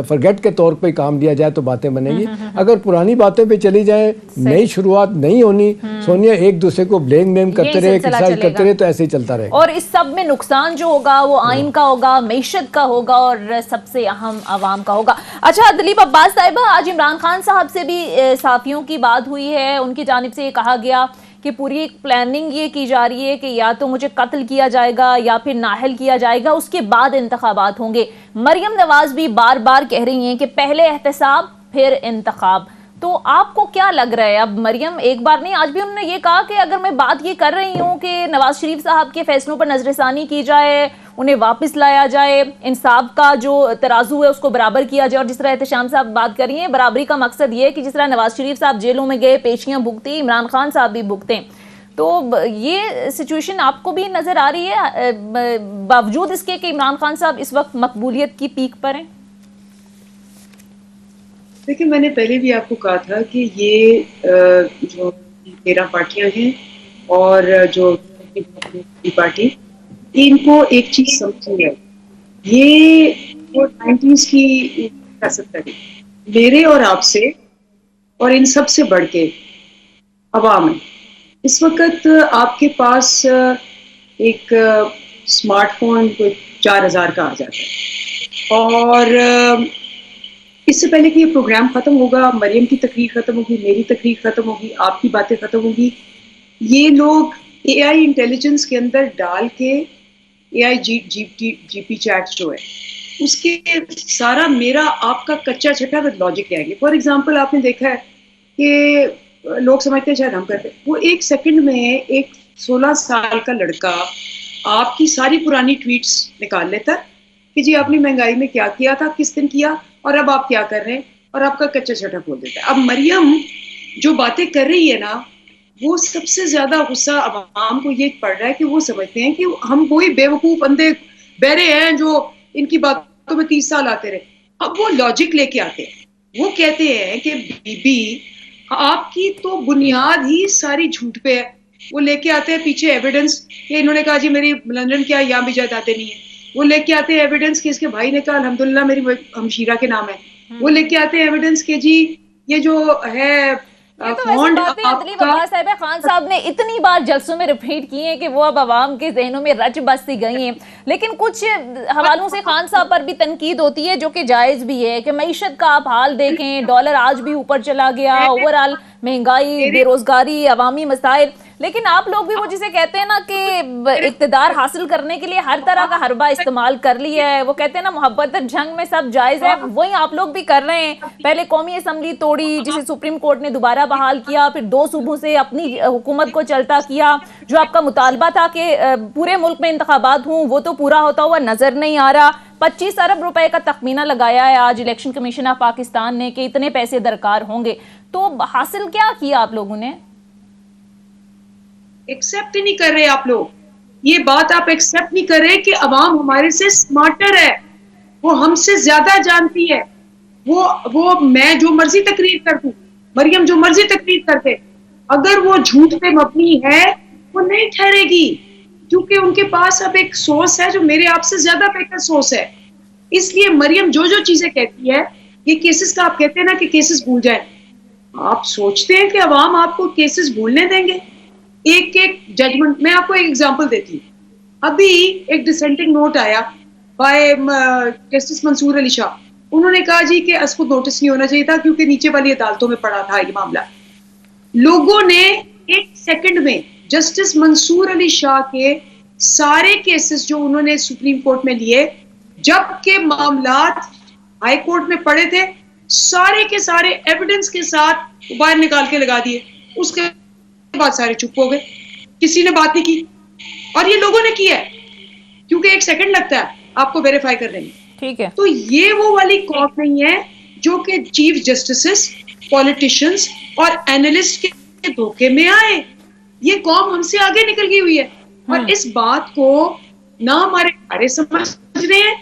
فرگیٹ کے طور پہ کام دیا جائے تو باتیں بنیں گی. اگر پرانی باتیں پہ چلی جائیں, نئی شروعات نہیں ہونی سونیا, ایک دوسرے کو بلیم کرتے رہے, کرٹیسائز کرتے رہے, تو ایسے ہی چلتا رہے گا. اور اس سب میں نقصان جو ہوگا وہ آئین کا ہوگا, معیشت کا ہوگا, اور سب سے اہم عوام کا ہوگا. اچھا دلیپ عباس صاحبہ, آج عمران خان صاحب سے بھی صحافیوں کی بات ہوئی ہے, ان کی جانب سے یہ کہا گیا کہ پوری ایک پلاننگ یہ کی جا رہی ہے کہ یا تو مجھے قتل کیا جائے گا یا پھر نااہل کیا جائے گا, اس کے بعد انتخابات ہوں گے. مریم نواز بھی بار بار کہہ رہی ہیں کہ پہلے احتساب پھر انتخاب. تو آپ کو کیا لگ رہا ہے؟ اب مریم ایک بار نہیں, آج بھی انہوں نے یہ کہا کہ اگر میں بات یہ کر رہی ہوں کہ نواز شریف صاحب کے فیصلوں پر نظر ثانی کی جائے, انہیں واپس لایا جائے, انصاف کا جو ترازو ہے اس کو برابر کیا جائے, اور جس طرح احتشام صاحب بات کر رہی ہیں برابری کا مقصد یہ ہے کہ جس طرح نواز شریف صاحب جیلوں میں گئے, پیشیاں بھگتی, عمران خان صاحب بھی بھگتیں. تو یہ سچویشن آپ کو بھی نظر آ رہی ہے باوجود اس کے کہ عمران خان صاحب اس وقت مقبولیت کی پیک پر ہیں؟ دیکھیں میں نے پہلے بھی آپ کو کہا تھا کہ یہ جو 13 پارٹیاں ہیں اور جو پارٹی, ان کو ایک چیز سمجھنی ہے, یہ 90s کی سیاست ہے میرے اور آپ سے, اور ان سب سے بڑھ کے عوام ہے. اس وقت آپ کے پاس ایک اسمارٹ فون کوئی 4000 کا آ جاتا ہے, اور اس سے پہلے کہ یہ پروگرام ختم ہوگا, مریم کی تقریر ختم ہوگی, میری تقریر ختم ہوگی, آپ کی باتیں ختم ہوگی, یہ لوگ اے آئی انٹیلیجنس کے اندر ڈال کے اے آئی جی پی چیٹ جو ہے اس کے سارا میرا آپ کا کچا چھٹا ود لاجک لے آئیں گے. فار ایگزامپل آپ نے دیکھا ہے کہ لوگ سمجھتے ہیں شاید ہم کرتے, وہ 1 سیکنڈ میں ایک 16 سال کا لڑکا آپ کی ساری پرانی ٹویٹس نکال لیتا ہے کہ جی آپ نے مہنگائی میں کیا کیا تھا, کس دن کیا, اور اب آپ کیا کر رہے ہیں, اور آپ کا کچا چھٹا کھول دیتا ہے. اب مریم جو باتیں کر رہی ہے نا, وہ سب سے زیادہ غصہ عوام کو یہ پڑ رہا ہے کہ وہ سمجھتے ہیں کہ ہم وہی بے وقوف اندھے بہرے ہیں جو ان کی باتوں میں 30 سال آتے رہے. اب وہ لاجک لے کے آتے ہیں, وہ کہتے ہیں کہ بی بی آپ کی تو بنیاد ہی ساری جھوٹ پہ ہے. وہ لے کے آتے ہیں پیچھے ایویڈنس کہ انہوں نے کہا جی میری لندن کیا یہاں بھی جائیدادیں نہیں ہیں. وہ لے کے آتے ہیں ایویڈنس کہ اس کے بھائی نے کہا الحمدللہ میری ہمشیرہ کے نام ہے. وہ لے کے آتے ہیں ایویڈنس کہ جی یہ جو ہے خان صاحب نے اتنی بار جلسوں میں ریپیٹ کی ہیں کہ وہ اب عوام کے ذہنوں میں رچ بستی گئی ہیں. لیکن کچھ حوالوں سے خان صاحب پر بھی تنقید ہوتی ہے جو کہ جائز بھی ہے کہ معیشت کا آپ حال دیکھیں, ڈالر آج بھی اوپر چلا گیا, اوور آل مہنگائی, بے روزگاری, عوامی مسائل. لیکن آپ لوگ بھی وہ جسے کہتے ہیں نا کہ اقتدار حاصل کرنے کے لیے ہر طرح کا حربہ استعمال کر لیا ہے, وہ کہتے ہیں نا محبت جنگ میں سب جائز ہے, وہی آپ لوگ بھی کر رہے ہیں. پہلے قومی اسمبلی توڑی جسے سپریم کورٹ نے دوبارہ بحال کیا, پھر 2 صوبوں سے اپنی حکومت کو چلتا کیا. جو آپ کا مطالبہ تھا کہ پورے ملک میں انتخابات ہوں, وہ تو پورا ہوتا ہوا نظر نہیں آ رہا. 25 ارب روپے کا تخمینہ لگایا ہے آج الیکشن کمیشن آف پاکستان نے کہ اتنے پیسے درکار ہوں گے. تو حاصل کیا کیا آپ لوگوں نے؟ ایکسپٹ ہی نہیں کر رہے آپ لوگ. یہ بات آپ ایکسپٹ نہیں کر رہے کہ عوام ہمارے سے سمارٹر ہے, وہ ہم سے زیادہ جانتی ہے. وہ میں جو مرضی تقریر کر دوں, مریم جو مرضی تقریر کرتے, اگر وہ جھوٹ پہ مبنی ہے وہ نہیں ٹھہرے گی, کیونکہ ان کے پاس اب ایک سورس ہے جو میرے آپ سے زیادہ بہتر سورس ہے. اس لیے مریم جو چیزیں کہتی ہے, یہ کیسز کا آپ کہتے ہیں نا کہ کیسز بھول جائیں, آپ سوچتے ہیں کہ عوام آپ کو کیسز بھولنے دیں گے؟ ایک ججمنٹ میں آپ کو ایک ایگزامپل دیتی ہوں. ابھی ایک ڈسینٹنگ نوٹ آیا بائی جسٹس منصور علی شاہ. انہوں نے کہا جی کہ اس کو نوٹس نہیں ہونا چاہیے تھا کیونکہ نیچے والی عدالتوں میں پڑا تھا یہ معاملہ. لوگوں نے 1 سیکنڈ میں جسٹس منصور علی شاہ کے سارے کیسز جو انہوں نے سپریم کورٹ میں لیے, جب کہ معاملات ہائی کورٹ میں پڑے تھے, سارے کے سارے ایویڈنس کے ساتھ باہر نکال کے لگا دیے. اس کے بعد سارے چپ ہو گئے, کسی نے بات نہیں کی. اور یہ لوگوں نے کیا ہے کیونکہ 1 سیکنڈ لگتا ہے آپ کو ویریفائی کرنے میں. ٹھیک ہے, تو یہ وہ والی قوم نہیں ہے جو کہ چیف جسٹسز, پولیٹیشنز اور اینالسٹ کے دھوکے میں آئے. یہ قوم ہم سے آگے نکل گئی ہوئی ہے, اور اس بات کو نہ ہمارے ادارے سمجھ رہے ہیں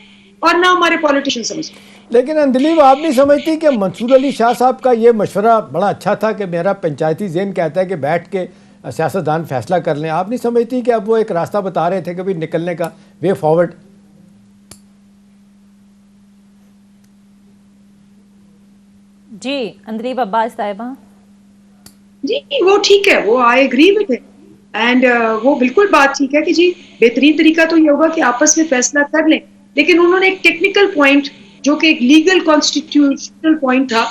اور نہ ہمارے پولیٹیشن سمجھ رہے ہیں. لیکن اندلیب آپ نہیں سمجھتی کہ منصور علی شاہ صاحب کا یہ مشورہ بڑا اچھا تھا کہ میرا پنچایتی ذہن کہتا ہے کہ بیٹھ کے سیاستدان فیصلہ کر لیں؟ آپ نہیں سمجھتی کہ اب وہ ایک راستہ بتا رہے تھے کہ بھی نکلنے کا وے فارورڈ؟ جی اندلیب عباس صاحبہ. جی وہ ٹھیک ہے, وہ I agree with it, and وہ بالکل بات ٹھیک ہے کہ جی بہترین طریقہ تو یہ ہوگا کہ آپس میں فیصلہ کر لیں. لیکن انہوں نے ایک ٹیکنیکل پوائنٹ جو کہ ایک لیگل کانسٹیٹیوشنل پوائنٹ تھا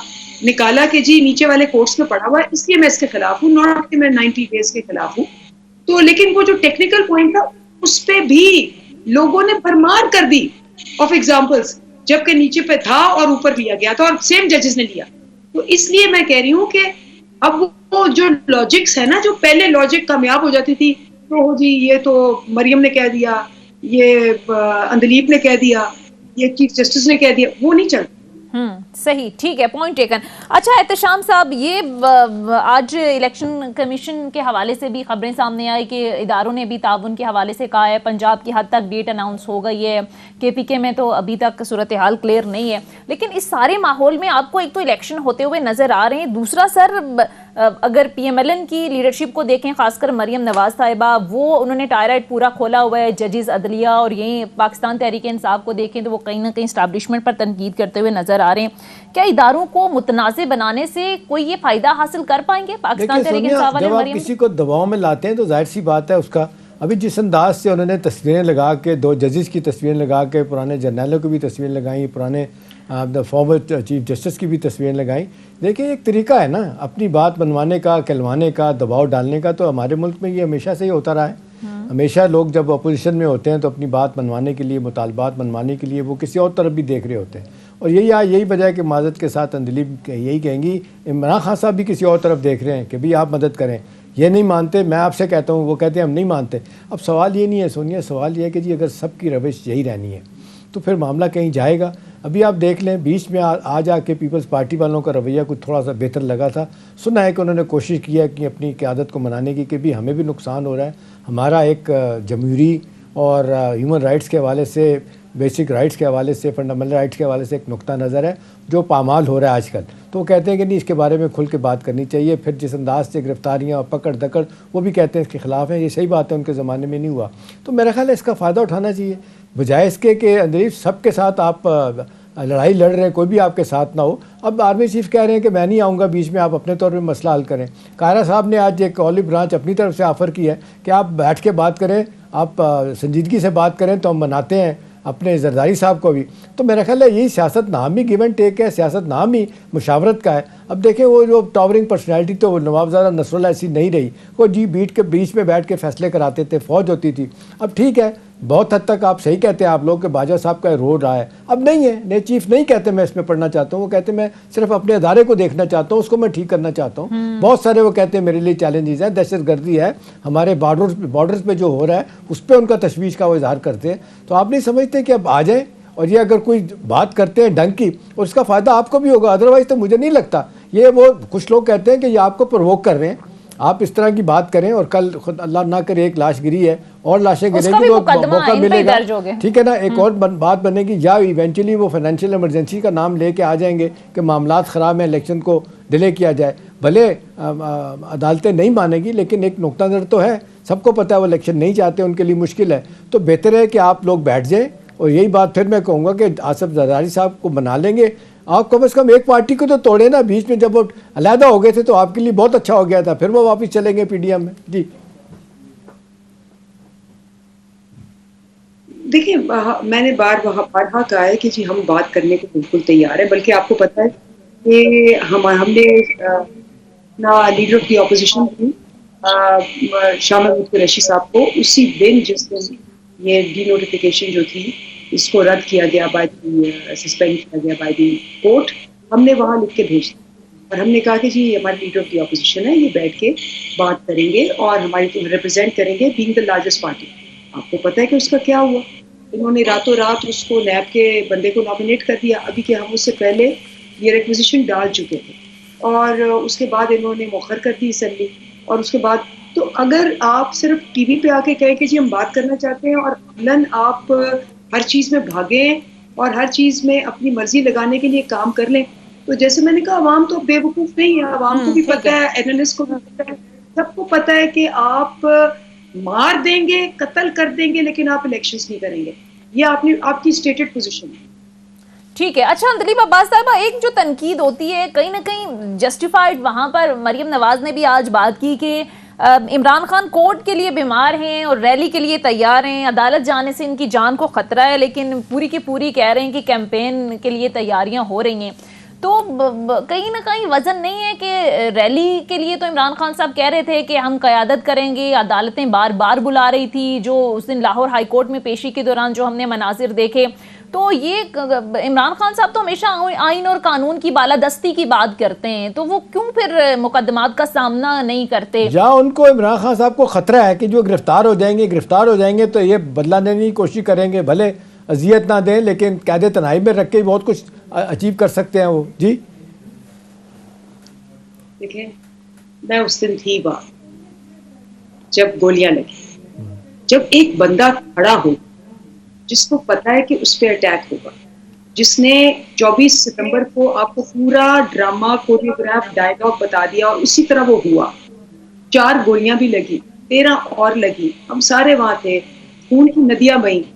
نکالا کہ جی نیچے والے کورٹس میں پڑا ہوا ہے, اس لیے میں اس کے خلاف ہوں, ناٹ کہ میں 90 ڈیز کے خلاف ہوں. تو لیکن وہ جو ٹیکنیکل پوائنٹ تھا اس پہ بھی لوگوں نے بھرمار کر دی آف ایگزامپلس, جبکہ نیچے پہ تھا اور اوپر لیا گیا تھا اور سیم ججز نے لیا. تو اس لیے میں کہہ رہی ہوں کہ اب وہ جو لاجکس ہے نا, جو پہلے لاجک کامیاب ہو جاتی تھی, تو جی یہ تو مریم نے کہہ دیا, یہ اندلیب نے کہہ دیا, یہ چیف جسٹس نے کہہ دیا, وہ نہیں چلتا. صحیح, ٹھیک ہے, پوائنٹ ٹیکن. اچھا احتشام صاحب, یہ آج الیکشن کمیشن کے حوالے سے بھی خبریں سامنے آئی کہ اداروں نے بھی تعاون کے حوالے سے کہا ہے, پنجاب کی حد تک ڈیٹ اناؤنس ہو گئی ہے, KPK میں تو ابھی تک صورتحال کلیئر نہیں ہے. لیکن اس سارے ماحول میں آپ کو ایک تو الیکشن ہوتے ہوئے نظر آ رہے ہیں, دوسرا سر اگر PMLN کی لیڈرشپ کو دیکھیں, خاص کر مریم نواز صاحبہ, وہ انہوں نے ٹائرائڈ پورا کھولا ہوا ہے ججز, عدلیہ, اور یہیں پاکستان تحریک انصاف کو دیکھیں تو وہ کہیں نہ کہیں اسٹیبلشمنٹ پر تنقید کرتے ہوئے نظر آ رہے ہیں. کیا اداروں کو متنازع بنانے سے کوئی یہ فائدہ حاصل کر پائیں گے پاکستان تحریک انصاف والے؟ جب آپ کسی کو دباؤ میں لاتے ہیں تو ظاہر سی بات ہے اس کا, ابھی جس انداز سے انہوں نے تصویریں لگا کے 2 ججز کی تصویریں لگا کے, پرانے جرنیلوں کی بھی تصویریں لگائیں, پرانے فارمر چیف جسٹس کی بھی تصویریں لگائیں. دیکھیں ایک طریقہ ہے نا اپنی بات منوانے کا, کہلوانے کا, دباؤ ڈالنے کا. تو ہمارے ملک میں یہ ہمیشہ سے ہی ہوتا رہا ہے. ہمیشہ لوگ جب اپوزیشن میں ہوتے ہیں تو اپنی بات منوانے کے لیے, مطالبات منوانے کے لیے وہ کسی اور طرف بھی دیکھ رہے ہوتے ہیں. اور یہی وجہ ہے کہ معذرت کے ساتھ اندلیب یہی کہیں گی, عمران خان صاحب بھی کسی اور طرف دیکھ رہے ہیں کہ بھی آپ مدد کریں. یہ نہیں مانتے, میں آپ سے کہتا ہوں, وہ کہتے ہیں ہم نہیں مانتے. اب سوال یہ نہیں ہے سونیا, سوال یہ ہے کہ جی اگر سب کی روش یہی رہنی ہے تو پھر معاملہ کہیں جائے گا. ابھی آپ دیکھ لیں بیچ میں آ جا کے پیپلز پارٹی والوں کا رویہ کچھ تھوڑا سا بہتر لگا تھا. سنا ہے کہ انہوں نے کوشش کیا کہ اپنی قیادت کو منانے کی کہ بھی ہمیں بھی نقصان ہو رہا ہے, ہمارا ایک جمہوری اور ہیومن رائٹس کے حوالے سے, بیسک رائٹس کے حوالے سے, فنڈامنٹل رائٹس کے حوالے سے ایک نقطہ نظر ہے جو پامال ہو رہا ہے آج کل. تو وہ کہتے ہیں کہ نہیں, اس کے بارے میں کھل کے بات کرنی چاہیے. پھر جس انداز سے گرفتاریاں اور پکڑ دکڑ, وہ بھی کہتے ہیں اس کے خلاف ہیں. یہ صحیح بات ہے, ان کے زمانے میں نہیں ہوا. تو میرا خیال ہے اس کا فائدہ اٹھانا چاہیے, بجائے اس کے کہ اندلیب سب کے ساتھ آپ لڑائی لڑ رہے ہیں, کوئی بھی آپ کے ساتھ نہ ہو. اب آرمی چیف کہہ رہے ہیں کہ میں نہیں آؤں گا بیچ میں, آپ اپنے طور پہ مسئلہ حل کریں. قاہرہ صاحب نے آج ایک اولیو برانچ اپنی طرف سے آفر کی ہے کہ آپ بیٹھ کے بات کریں, آپ سنجیدگی سے بات کریں تو ہم مناتے ہیں اپنے زرداری صاحب کو بھی. تو میرا خیال ہے یہی سیاست نام ہی گیو اینڈ ٹیک ہے, سیاست نام ہی مشاورت کا ہے. اب دیکھیں وہ جو ٹاورنگ پرسنالٹی تو وہ نوابزادہ نصراللہ ایسی نہیں رہی, وہ جی بیچ میں بیٹھ کے فیصلے کراتے تھے, فوج ہوتی تھی. اب ٹھیک ہے, بہت حد تک آپ صحیح کہتے ہیں آپ لوگ کہ باجوہ صاحب کا رول رہا ہے, اب نہیں ہے. نئے چیف نہیں کہتے میں اس میں پڑھنا چاہتا ہوں, وہ کہتے میں صرف اپنے ادارے کو دیکھنا چاہتا ہوں, اس کو میں ٹھیک کرنا چاہتا ہوں. بہت سارے وہ کہتے ہیں میرے لیے چیلنجز ہیں, دہشت گردی ہے, ہمارے بارڈرز پہ جو ہو رہا ہے اس پہ ان کا تشویش کا وہ اظہار کرتے ہیں. تو آپ نہیں سمجھتے کہ اب آ جائیں اور یہ اگر کوئی بات کرتے ہیں ڈنگ کی, اور اس کا فائدہ آپ کو بھی ہوگا, ادروائز تو مجھے نہیں لگتا. یہ وہ کچھ لوگ کہتے ہیں کہ یہ آپ کو پرووک کر رہے ہیں, آپ اس طرح کی بات کریں اور کل خود اللہ نہ کرے ایک لاش گری ہے اور لاشیں گریں گی تو موقع ملے گا, ٹھیک ہے نا, ایک اور بات بنے گی, یا ایونچولی وہ فائنینشیل ایمرجنسی کا نام لے کے آ جائیں گے کہ معاملات خراب ہیں, الیکشن کو ڈیلے کیا جائے. بھلے عدالتیں نہیں مانیں گی لیکن ایک نقطہ نظر تو ہے, سب کو پتہ ہے وہ الیکشن نہیں چاہتے, ان کے لیے مشکل ہے. تو بہتر ہے کہ آپ لوگ بیٹھ جائیں, اور یہی بات پھر میں کہوں گا کہ آصف زرداری صاحب کو بنا لیں گے, آپ کم از کم ایک پارٹی کو تو توڑے نا. بیچ میں جب وہ علیحدہ ہو گئے تھے تو آپ کے لیے بہت اچھا ہو گیا تھا, پھر وہ واپس چلیں گے پی ڈی ایم میں. جی دیکھیں, میں نے بارہا کہا ہے کہ جی ہم بات کرنے کو بالکل تیار ہیں, بلکہ آپ کو پتہ ہے کہ ہم نے اپنا لیڈر آف دی اپوزیشن کی شاہ محمود قریشی صاحب کو اسی دن جس دن یہ ڈی نوٹیفیکیشن جو تھی اس کو رد کیا گیا, سسپینڈ کیا گیا بائی دی کورٹ, ہم نے وہاں لکھ کے بھیج دیا اور ہم نے کہا کہ جی ہمارے لیڈر آف دی اپوزیشن ہے, یہ بیٹھ کے بات کریں گے اور ہماری ریپرزینٹ کریں گے بینگ دا لارجسٹ پارٹی. آپ کو پتہ ہے کہ اس کا کیا ہوا, انہوں نے راتوں رات اس کو نیب کے بندے کو نامینیٹ کر دیا, ابھی کہ ہم اس سے پہلے یہ ریکویزیشن ڈال چکے تھے, اور اس کے بعد انہوں نے مؤخر کر دی اسمبلی. اور اس کے بعد تو اگر آپ صرف ٹی وی پہ آ کے کہیں کہ جی ہم بات کرنا چاہتے ہیں اور عملاً آپ ہر چیز میں بھاگیں اور ہر چیز میں اپنی مرضی لگانے کے لیے کام کر لیں, تو جیسے میں نے کہا عوام تو بے وقوف نہیں ہے, عوام کو بھی پتہ ہے, اینالسٹ کو بھی پتہ ہے, سب کو پتہ ہے کہ آپ مار دیں گے, قتل کر دیں گے, لیکن آپ الیکشنز نہیں کریں گے. یہ آپ کی اسٹیٹڈ پوزیشن ہے. ٹھیک ہے. اچھا اندلیب عباس صاحبہ, ایک جو تنقید ہوتی ہے کہیں نہ کہیں جسٹیفائڈ, وہاں پر مریم نواز نے بھی آج بات کی کہ عمران خان کورٹ کے لیے بیمار ہیں اور ریلی کے لیے تیار ہیں, عدالت جانے سے ان کی جان کو خطرہ ہے, لیکن پوری کی پوری کہہ رہے ہیں کہ کیمپین کے لیے تیاریاں ہو رہی ہیں. تو کہیں نہ کہیں وزن نہیں ہے کہ ریلی کے لیے تو عمران خان صاحب کہہ رہے تھے کہ ہم قیادت کریں گے, عدالتیں بار بار بلا رہی تھی, جو اس دن لاہور ہائی کورٹ میں پیشی کے دوران جو ہم نے مناظر دیکھے, تو یہ عمران خان صاحب تو ہمیشہ آئین اور قانون کی بالادستی کی بات کرتے ہیں, تو وہ کیوں پھر مقدمات کا سامنا نہیں کرتے؟ یا ان کو عمران خان صاحب کو خطرہ ہے کہ جو گرفتار ہو جائیں گے تو یہ بدلہ لینے کی کوشش کریں گے, بھلے اذیت نہ دیں لیکن قید تنہائی میں رکھ کے بہت کچھ اچیو کر سکتے ہیں وہ. جی دیکھیں, میں اس دن تھی بات جب گولیاں لگی, جب ایک بندہ کھڑا ہو جس کو پتا ہے کہ اس پہ اٹیک ہوگا, جس نے 24 ستمبر کو آپ کو پورا ڈرامہ کوریوگراف ڈائلاگ بتا دیا, اور اسی طرح وہ ہوا. 4 گولیاں بھی لگی, 13 اور لگی, ہم سارے وہاں تھے, خون کی ندیاں بہیں,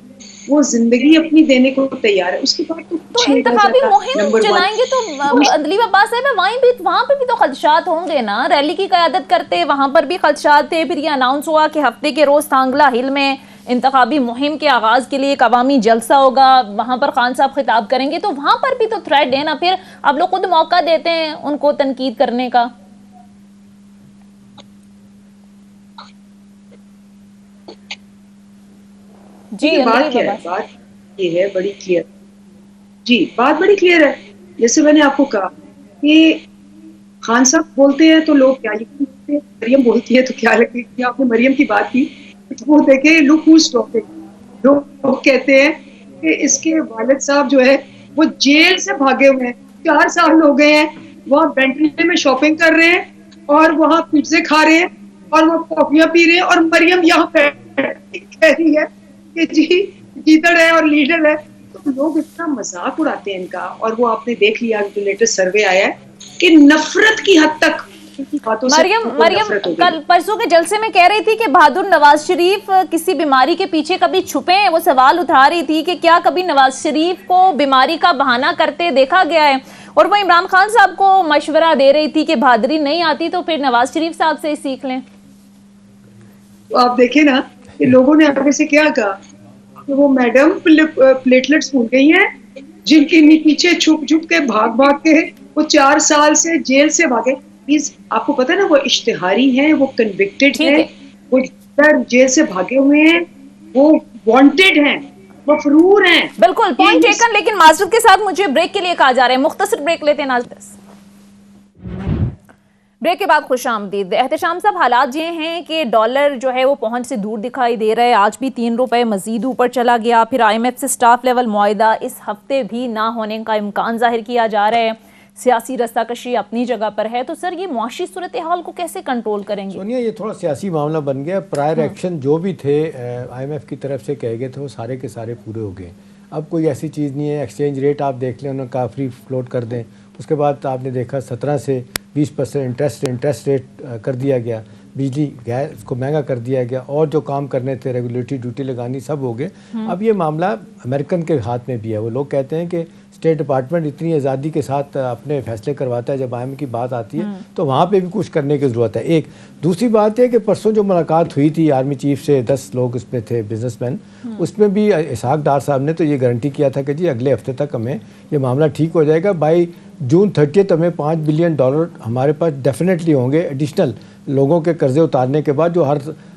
وہ زندگی اپنی دینے کو تیار ہے. اس کے بعد تو انتخابی مہم چلائیں گے تو اندلیب عباس صاحب وہاں پہ بھی تو خدشات ہوں گے نا, ریلی کی قیادت کرتے وہاں پر بھی خدشات تھے, پھر یہ اناؤنس ہوا کہ ہفتے کے روز تانگلا ہل میں انتخابی مہم کے آغاز کے لیے ایک عوامی جلسہ ہوگا, وہاں پر خان صاحب خطاب کریں گے, تو وہاں پر بھی تو تھریٹ ہے نا, پھر آپ لوگ خود موقع دیتے ہیں ان کو تنقید کرنے کا. جی بات کیا ہے, بات یہ ہے بڑی کلیئر. جی بات بڑی کلیئر ہے. جیسے میں نے آپ کو کہا کہ خان صاحب بولتے ہیں تو لوگ کیا لکھتے ہیں, مریم بولتی ہے تو کیا لکھتے ہیں. آپ نے مریم کی بات کی, وہ دیکھیں لک ہوز ٹاکنگ. لوگ کہتے ہیں کہ اس کے والد صاحب جو ہے وہ جیل سے بھاگے ہوئے ہیں, 4 سال ہو گئے ہیں, وہاں بینٹلے میں شاپنگ کر رہے ہیں اور وہاں پیزے کھا رہے ہیں اور وہ کافیاں پی رہے ہیں, اور مریم یہاں پہ کہہ رہی ہے کہ جی لیڈر ہے اور لیڈر ہے. تو لوگ اتنا مذاق اڑاتے ہیں ان کا, اور وہ آپ نے دیکھ لیا جو لیٹسٹ سروے آیا ہے کہ نفرت کی حد تک مریم کل پرسوں کے جلسے میں کہہ رہی تھی کہ بہادر نواز شریف کسی بیماری کے پیچھے کبھی چھپے ہیں. وہ سوال اٹھا رہی تھی کہ کیا کبھی نواز شریف کو بیماری کا بہانہ کرتے دیکھا گیا ہے, اور وہ عمران خان صاحب کو مشورہ دے رہی تھی کہ بہادری نہیں آتی تو پھر نواز شریف صاحب سے ہی سیکھ لیں. تو آپ دیکھیں نا کہ لوگوں نے آگے سے کیا کہا کہ وہ میڈم پلیٹلیٹس بھول گئی ہیں جن کے پیچھے چھپ چھپ کے بھاگ کے وہ 4 سال سے جیل سے بھاگے. پلیز آپ کو پتا ہے نا وہ اشتہاری ہیں, وہ کنوکٹڈ ہیں, وہ جیل سے بھاگے ہوئے ہیں, وہ وانٹیڈ ہیں, مفرور ہیں. بالکل پوائنٹ ٹیکن, لیکن معذرت کے ساتھ مجھے بریک کے لیے کہا جا رہا ہے, مختصر بریک لیتے ہیں ناظرین. بریک کے بعد خوش آمدید. احتشام صاحب, حالات یہ ہیں کہ ڈالر جو ہے وہ پہنچ سے دور دکھائی دے رہا ہے, آج بھی 3 روپے مزید اوپر چلا گیا. پھر IMF سے سٹاف لیول معاہدہ اس ہفتے بھی نہ ہونے کا امکان ظاہر کیا جا رہا ہے. سیاسی رستہ کشی اپنی جگہ پر ہے, تو سر یہ معاشی صورتحال کو کیسے کنٹرول کریں گے؟ سونیا, یہ تھوڑا سیاسی معاملہ بن گیا. پرائر ایکشن جو بھی تھے IMF کی طرف سے کہے گئے تھے وہ سارے کے سارے پورے ہو گئے. اب کوئی ایسی چیز نہیں ہے. ایکسچینج ریٹ آپ دیکھ لیں, انہوں نے کہا فری فلوٹ کر دیں. اس کے بعد آپ نے دیکھا 17 سے 20% انٹرسٹ ریٹ کر دیا گیا. بجلی گیس کو مہنگا کر دیا گیا, اور جو کام کرنے تھے ریگولیٹری ڈیوٹی لگانی سب ہو گئے. اب یہ معاملہ امریکن کے ہاتھ میں بھی ہے. وہ لوگ کہتے ہیں کہ اسٹیٹ ڈپارٹمنٹ اتنی آزادی کے ساتھ اپنے فیصلے کرواتا ہے, جب IMF کی بات آتی ہے تو وہاں پہ بھی کچھ کرنے کی ضرورت ہے. ایک دوسری بات ہے کہ پرسوں جو ملاقات ہوئی تھی آرمی چیف سے, 10 لوگ اس میں تھے بزنس مین, اس میں بھی اسحاق ڈار صاحب نے تو یہ گارنٹی کیا تھا کہ جی اگلے ہفتے تک ہمیں یہ معاملہ ٹھیک ہو جائے گا. بائی جون 30 ہمیں $5 بلین ہمارے پاس ڈیفینیٹلی ہوں گے ایڈیشنل لوگوں کے قرضے اتارنے کے بعد, جو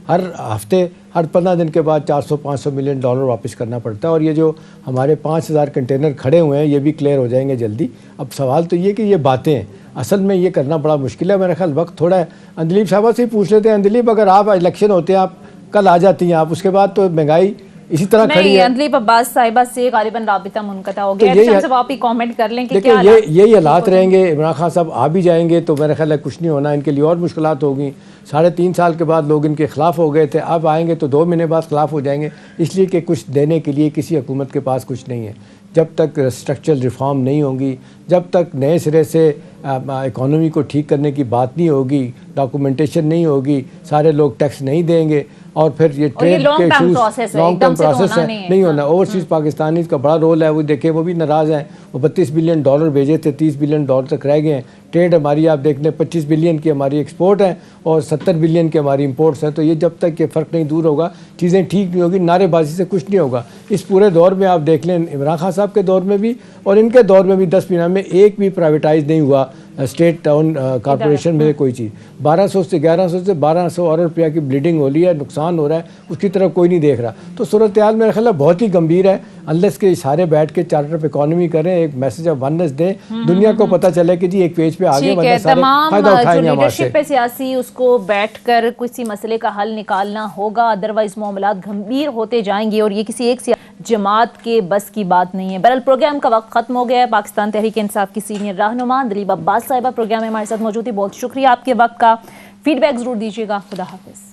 ہر ہفتے ہر 15 دن کے بعد $400-500 ملین واپس کرنا پڑتا ہے. اور یہ جو ہمارے 5000 کنٹینر کھڑے ہوئے ہیں یہ بھی کلیئر ہو جائیں گے جلدی. اب سوال تو یہ کہ یہ باتیں ہیں, اصل میں یہ کرنا بڑا مشکل ہے. میرا خیال وقت تھوڑا ہے. اندلیب صاحبہ سے ہی پوچھ لیتے ہیں. اندلیب, اگر آپ الیکشن ہوتے ہیں, آپ کل آ جاتی ہیں, آپ اس کے بعد تو مہنگائی اسی طرح کھڑی ہے. اندلیب عباس صاحبہ سے غالباً رابطہ منقطع ہو گیا. احتشام صاحب آپ ہی کامنٹ کر لیں کہ دیکھیں یہی حالات رہیں گے. عمران خان صاحب آ بھی جائیں گے تو میرا خیال ہے کچھ نہیں ہونا. ان کے لیے اور مشکلات ہوگی. 3.5 سال کے بعد لوگ ان کے خلاف ہو گئے تھے, اب آئیں گے تو 2 مہینے بعد خلاف ہو جائیں گے, اس لیے کہ کچھ دینے کے لیے کسی حکومت کے پاس کچھ نہیں ہے. جب تک اسٹرکچرل ریفارم نہیں ہوگی, جب تک نئے سرے سے اکانومی کو ٹھیک کرنے کی بات نہیں ہوگی, ڈاکومنٹیشن نہیں ہوگی, سارے لوگ ٹیکس نہیں دیں گے, اور پھر یہ ٹریڈ کے ایشوز لانگ ٹرم پروسیس ہے, نہیں ہونا. اوورسیز پاکستانی کا بڑا رول ہے. وہ دیکھیں وہ بھی ناراض ہیں. وہ $32 بلین بھیجے تھے, $30 بلین تک رہ گئے ہیں. ٹریڈ ہماری آپ دیکھ لیں 25 بلین کی ہماری ایکسپورٹ ہے اور 70 بلین کی ہماری امپورٹس ہیں. تو یہ جب تک یہ فرق نہیں دور ہوگا, چیزیں ٹھیک نہیں ہوگی. نعرے بازی سے کچھ نہیں ہوگا. اس پورے دور میں آپ دیکھ لیں, عمران خان صاحب کے دور میں بھی اور ان کے دور میں بھی 10 مہینہ میں ایک بھی پرائیویٹائز نہیں ہوا اسٹیٹ ٹاؤن کارپوریشن میں کوئی چیز. 1100 سے 1200 ارب روپیہ کی بلیڈنگ ہو رہی ہے, نقصان ہو رہا ہے, اس کی طرف کوئی نہیں دیکھ رہا. تو صورتحال میرا خیال ہے بہت ہی گمبھیر ہے. انلیس کے سارے بیٹھ کے چارٹر آف اکانومی کریں, ایک میسج آف وننس دیں, دنیا کو پتہ چلے کہ جی ایک پیج پہ آگے ورنہ سارے فائدہ اٹھائیں گے ہمارے سے. لیڈرشپ سیاسی اس کو بیٹھ کر کسی مسئلے کا حل نکالنا ہوگا, ادروائز معاملات گھمبیر ہوتے جائیں گے, اور یہ کسی ایک جماعت کے بس کی بات نہیں ہے. بہرحال پروگرام کا وقت ختم ہو گیا ہے. پاکستان تحریک انصاف کی سینئر رہنما اندلیب عباس صاحبہ پروگرام میں ہمارے ساتھ موجود تھی. بہت شکریہ آپ کے وقت کا. فیڈ بیک ضرور دیجیے گا. خدا حافظ.